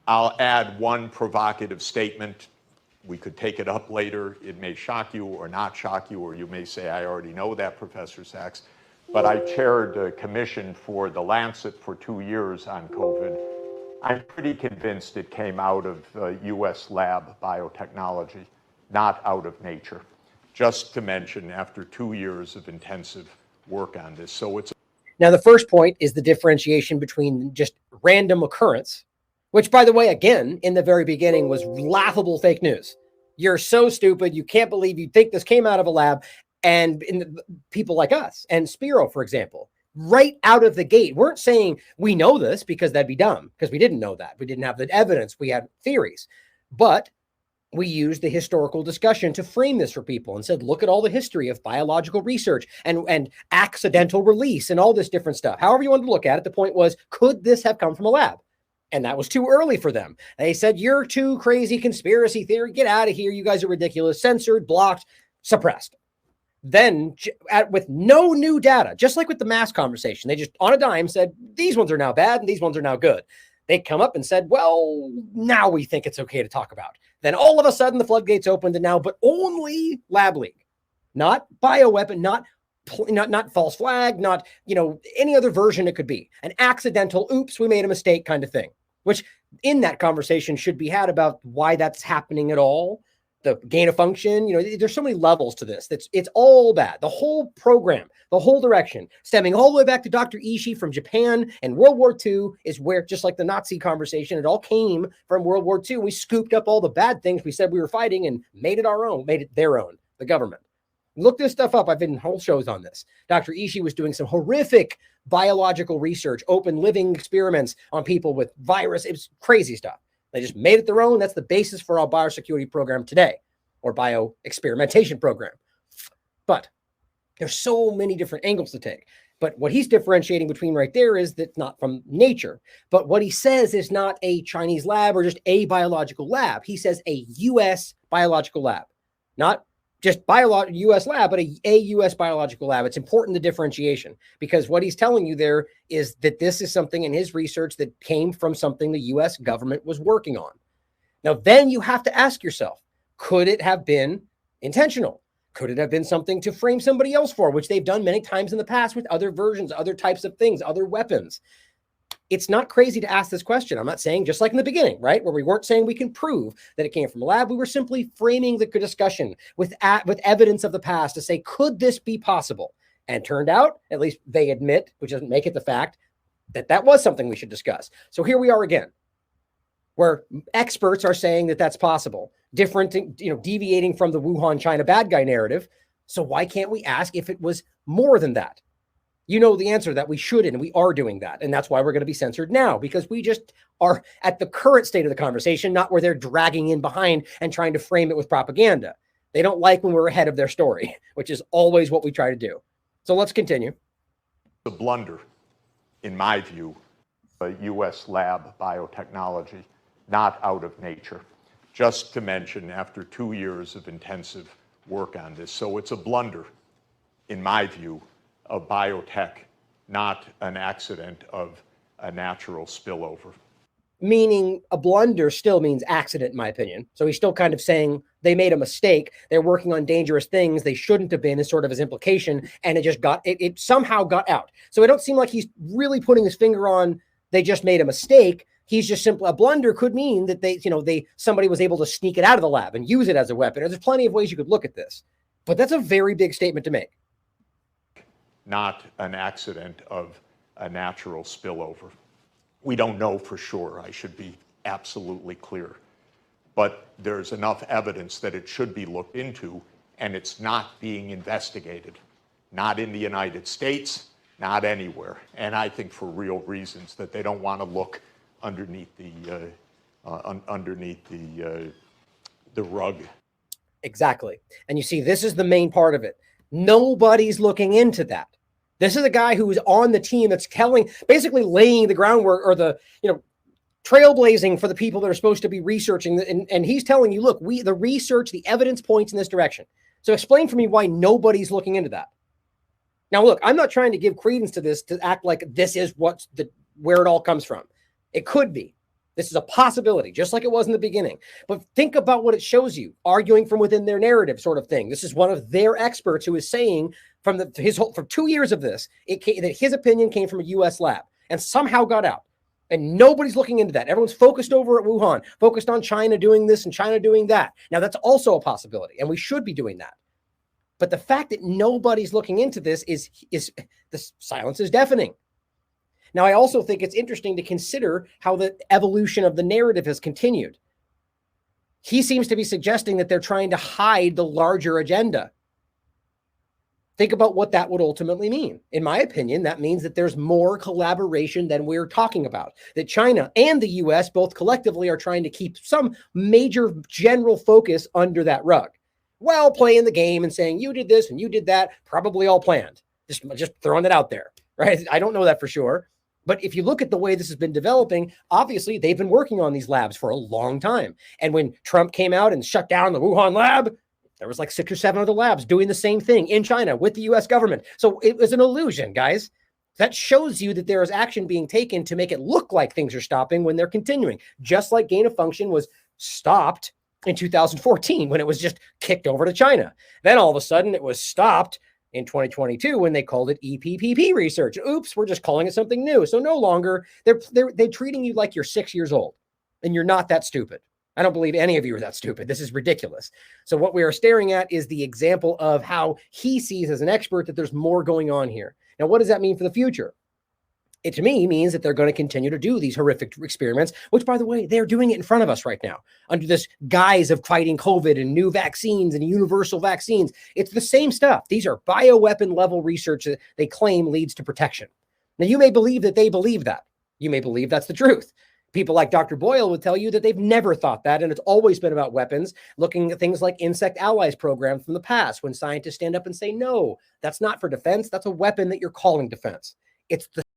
I'll add one provocative statement. We could take it up later. It may shock you or not shock you, or you may say, I already know that, Professor Sachs. But I chaired a commission for the Lancet for 2 years on COVID. I'm pretty convinced it came out of US lab biotechnology, not out of nature. Just to mention, after 2 years of intensive work on this. So it's now the first point is the differentiation between just random occurrence, which, by the way, again, in the very beginning was laughable fake news. You're so stupid. You can't believe you think this came out of a lab. And people like us and Spiro, for example, right out of the gate, weren't saying we know this because that'd be dumb, because we didn't know that. We didn't have the evidence. We had theories. But we used the historical discussion to frame this for people and said, look at all the history of biological research and accidental release and all this different stuff. However you wanted to look at it, the point was, could this have come from a lab? And that was too early for them. They said, you're too crazy, conspiracy theory, get out of here. You guys are ridiculous, censored, blocked, suppressed. Then with no new data, just like with the mask conversation, they just on a dime said, these ones are now bad and these ones are now good. They come up and said, well, now we think it's okay to talk about. Then all of a sudden the floodgates opened and now, but only lab leak, not bioweapon, not false flag, not, any other version it could be. An accidental, oops, we made a mistake kind of thing, which in that conversation should be had about why that's happening at all. The gain of function, there's so many levels to this. It's all bad. The whole program, the whole direction, stemming all the way back to Dr. Ishii from Japan and World War II is where, just like the Nazi conversation, it all came from World War II. We scooped up all the bad things we said we were fighting and made it our own, made it their own, the government. Look this stuff up. I've been whole shows on this. Dr. Ishii was doing some horrific biological research, open living experiments on people with virus. It was crazy stuff. They just made it their own. That's the basis for our biosecurity program today, or bioexperimentation program. But there's so many different angles to take. But what he's differentiating between right there is that not from nature. But what he says is not a Chinese lab or just a biological lab. He says a U.S. biological lab, not just U.S. lab, but a U.S. biological lab. It's important, the differentiation, because what he's telling you there is that this is something in his research that came from something the U.S. government was working on. Now, then you have to ask yourself, could it have been intentional? Could it have been something to frame somebody else for, which they've done many times in the past with other versions, other types of things, other weapons? It's not crazy to ask this question. I'm not saying, just like in the beginning, right, where we weren't saying we can prove that it came from a lab. We were simply framing the discussion with evidence of the past to say, could this be possible? And turned out, at least they admit, which doesn't make it the fact, that that was something we should discuss. So here we are again, where experts are saying that that's possible, different, deviating from the Wuhan, China bad guy narrative. So why can't we ask if it was more than that? You know the answer, that we should, and we are doing that. And that's why we're going to be censored now, because we just are at the current state of the conversation, not where they're dragging in behind and trying to frame it with propaganda. They don't like when we're ahead of their story, which is always what we try to do. So let's continue. The blunder, in my view, a U.S. lab biotechnology, not out of nature. Just to mention, after 2 years of intensive work on this. So it's a blunder, in my view, of biotech, not an accident of a natural spillover. Meaning a blunder still means accident, in my opinion. So he's still kind of saying they made a mistake. They're working on dangerous things they shouldn't have been, is sort of his implication. And it somehow got out. So it don't seem like he's really putting his finger on they just made a mistake. He's just simply, a blunder could mean that somebody was able to sneak it out of the lab and use it as a weapon. There's plenty of ways you could look at this, but that's a very big statement to make. Not an accident of a natural spillover. We don't know for sure, I should be absolutely clear, but there's enough evidence that it should be looked into, and it's not being investigated. Not in the United States, not anywhere. And I think for real reasons, that they don't want to look underneath the rug. Exactly. And you see, this is the main part of it. Nobody's looking into that. This is a guy who is on the team that's basically laying the groundwork, or the, trailblazing for the people that are supposed to be researching. And he's telling you, look, the research, the evidence points in this direction. So explain for me why nobody's looking into that. Now, look, I'm not trying to give credence to this to act like this is where it all comes from. It could be. This is a possibility, just like it was in the beginning. But think about what it shows you, arguing from within their narrative sort of thing. This is one of their experts who is saying from for 2 years of this, that his opinion came from a U.S. lab and somehow got out. And nobody's looking into that. Everyone's focused over at Wuhan, focused on China doing this and China doing that. Now, that's also a possibility, and we should be doing that. But the fact that nobody's looking into this is the silence is deafening. Now, I also think it's interesting to consider how the evolution of the narrative has continued. He seems to be suggesting that they're trying to hide the larger agenda. Think about what that would ultimately mean. In my opinion, that means that there's more collaboration than we're talking about. That China and the US both collectively are trying to keep some major general focus under that rug, while playing the game and saying, you did this and you did that, probably all planned. Just throwing it out there, right? I don't know that for sure. But if you look at the way this has been developing, obviously they've been working on these labs for a long time. And when Trump came out and shut down the Wuhan lab, there was like 6 or 7 other labs doing the same thing in China with the US government. So it was an illusion, guys. That shows you that there is action being taken to make it look like things are stopping when they're continuing. Just like gain of function was stopped in 2014 when it was just kicked over to China. Then all of a sudden it was stopped in 2022 when they called it EPPP research. Oops, we're just calling it something new. So no longer, they're treating you like you're 6 years old and you're not that stupid. I don't believe any of you are that stupid. This is ridiculous. So what we are staring at is the example of how he sees as an expert that there's more going on here. Now, what does that mean for the future? It to me means that they're going to continue to do these horrific experiments, which, by the way, they're doing it in front of us right now under this guise of fighting COVID and new vaccines and universal vaccines. It's the same stuff. These are bioweapon level research that they claim leads to protection. Now, you may believe that they believe that. You may believe that's the truth. People like Dr. Boyle would tell you that they've never thought that, and it's always been about weapons, looking at things like Insect Allies programs from the past, when scientists stand up and say, no, that's not for defense. That's a weapon that you're calling defense. It's the